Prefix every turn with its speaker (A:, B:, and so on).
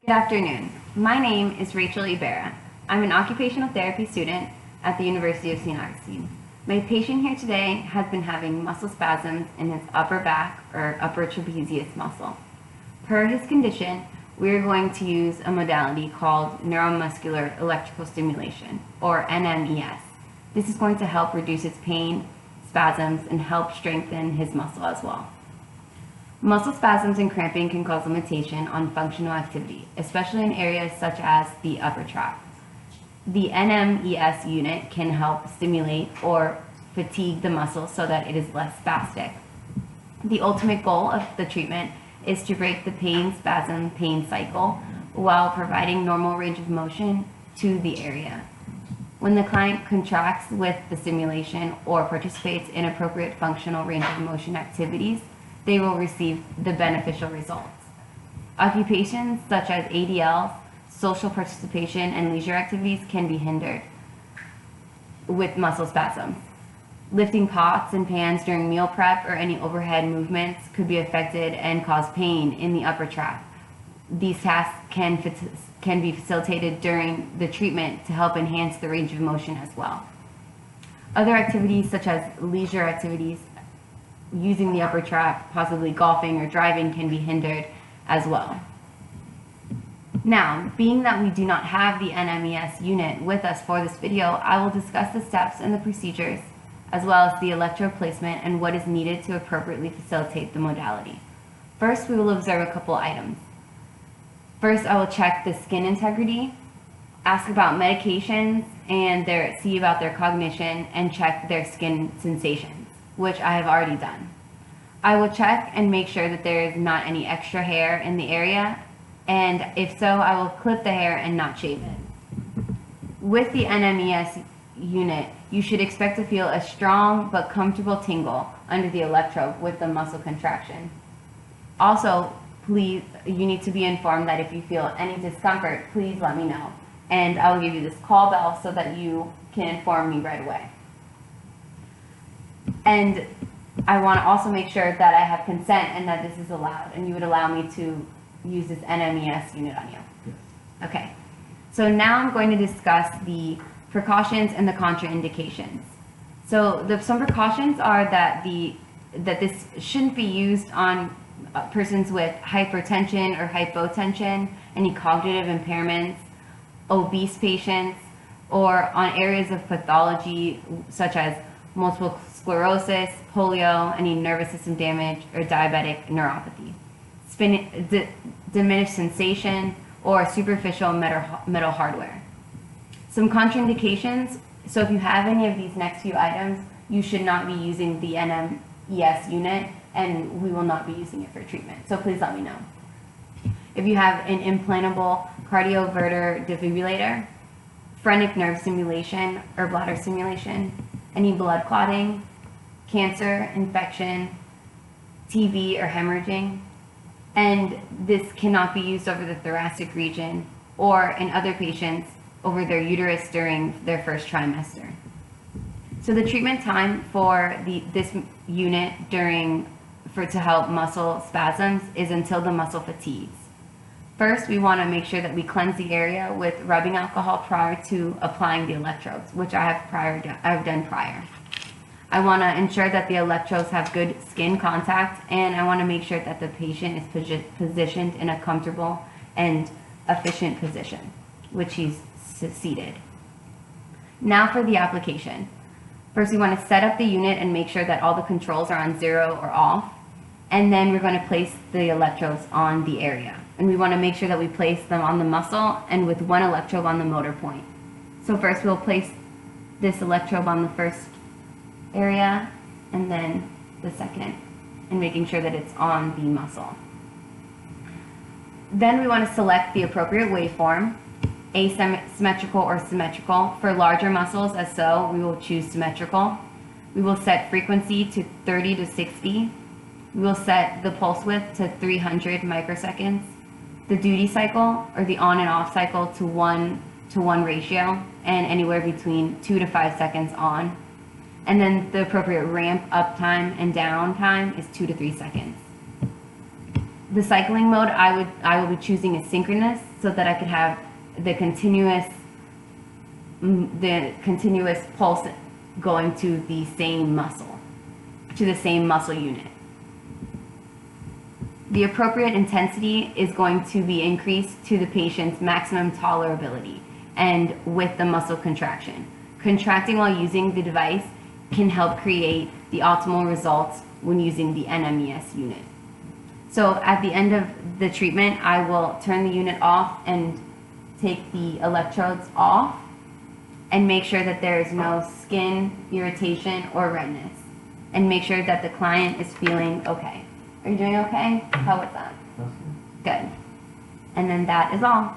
A: Good afternoon. My name is Rachel Ibarra. I'm an occupational therapy student at the University of St. Augustine. My patient here today has been having muscle spasms in his upper back or upper trapezius muscle. Per his condition, we are going to use a modality called neuromuscular electrical stimulation, or NMES. This is going to help reduce his pain, spasms, and help strengthen his muscle as well. Muscle spasms and cramping can cause limitation on functional activity, especially in areas such as the upper trap. The NMES unit can help stimulate or fatigue the muscle so that it is less spastic. The ultimate goal of the treatment is to break the pain cycle while providing normal range of motion to the area. When the client contracts with the stimulation or participates in appropriate functional range of motion activities, they will receive the beneficial results. Occupations such as ADLs, social participation, and leisure activities can be hindered with muscle spasms. Lifting pots and pans during meal prep or any overhead movements could be affected and cause pain in the upper trap. These tasks can be facilitated during the treatment to help enhance the range of motion as well. Other activities such as leisure activities using the upper trap, possibly golfing or driving, can be hindered as well. Now, being that we do not have the NMES unit with us for this video, I will discuss the steps and the procedures, as well as the electrode placement and what is needed to appropriately facilitate the modality. First, we will observe a couple items. First, I will check the skin integrity, ask about medications, and see about their cognition, and check their skin sensations, which I have already done. I will check and make sure that there is not any extra hair in the area, and if so, I will clip the hair and not shave it. With the NMES unit, you should expect to feel a strong but comfortable tingle under the electrode with the muscle contraction. Also, please, you need to be informed that if you feel any discomfort, please let me know, and I will give you this call bell so that you can inform me right away. And I want to also make sure that I have consent and that this is allowed, and you would allow me to use this NMES unit on you.
B: Yes.
A: Okay, so now I'm going to discuss the precautions and the contraindications. So some precautions are that this shouldn't be used on persons with hypertension or hypotension, any cognitive impairments, obese patients, or on areas of pathology such as multiple sclerosis, polio, any nervous system damage, or diabetic neuropathy. Diminished sensation, or superficial metal hardware. Some contraindications, so if you have any of these next few items, you should not be using the NMES unit, and we will not be using it for treatment. So please let me know. If you have an implantable cardioverter defibrillator, phrenic nerve stimulation or bladder stimulation, any blood clotting, cancer, infection, TB, or hemorrhaging, and this cannot be used over the thoracic region or in other patients over their uterus during their first trimester. So the treatment time for this unit to help muscle spasms is until the muscle fatigues. First, we want to make sure that we cleanse the area with rubbing alcohol prior to applying the electrodes, which I have done prior. I want to ensure that the electrodes have good skin contact, and I want to make sure that the patient is positioned in a comfortable and efficient position, which he's seated. Now for the application. First, we want to set up the unit and make sure that all the controls are on 0 or off, and then we're going to place the electrodes on the area. And we want to make sure that we place them on the muscle and with one electrode on the motor point. So first we'll place this electrode on the first area and then the second, and making sure that it's on the muscle. Then we want to select the appropriate waveform, asymmetrical or symmetrical. For larger muscles, as so, we will choose symmetrical. We will set frequency to 30 to 60. We will set the pulse width to 300 microseconds. The duty cycle, or the on and off cycle, to 1:1 ratio, and anywhere between 2 to 5 seconds on. And then the appropriate ramp up time and down time is 2 to 3 seconds. The cycling mode, I will be choosing a synchronous so that I could have the continuous pulse going to the same muscle unit. The appropriate intensity is going to be increased to the patient's maximum tolerability and with the muscle contraction. Contracting while using the device can help create the optimal results when using the NMES unit. So at the end of the treatment, I will turn the unit off and take the electrodes off and make sure that there is no skin irritation or redness, and make sure that the client is feeling okay. Are you doing okay? How was that? Good. And then that is all.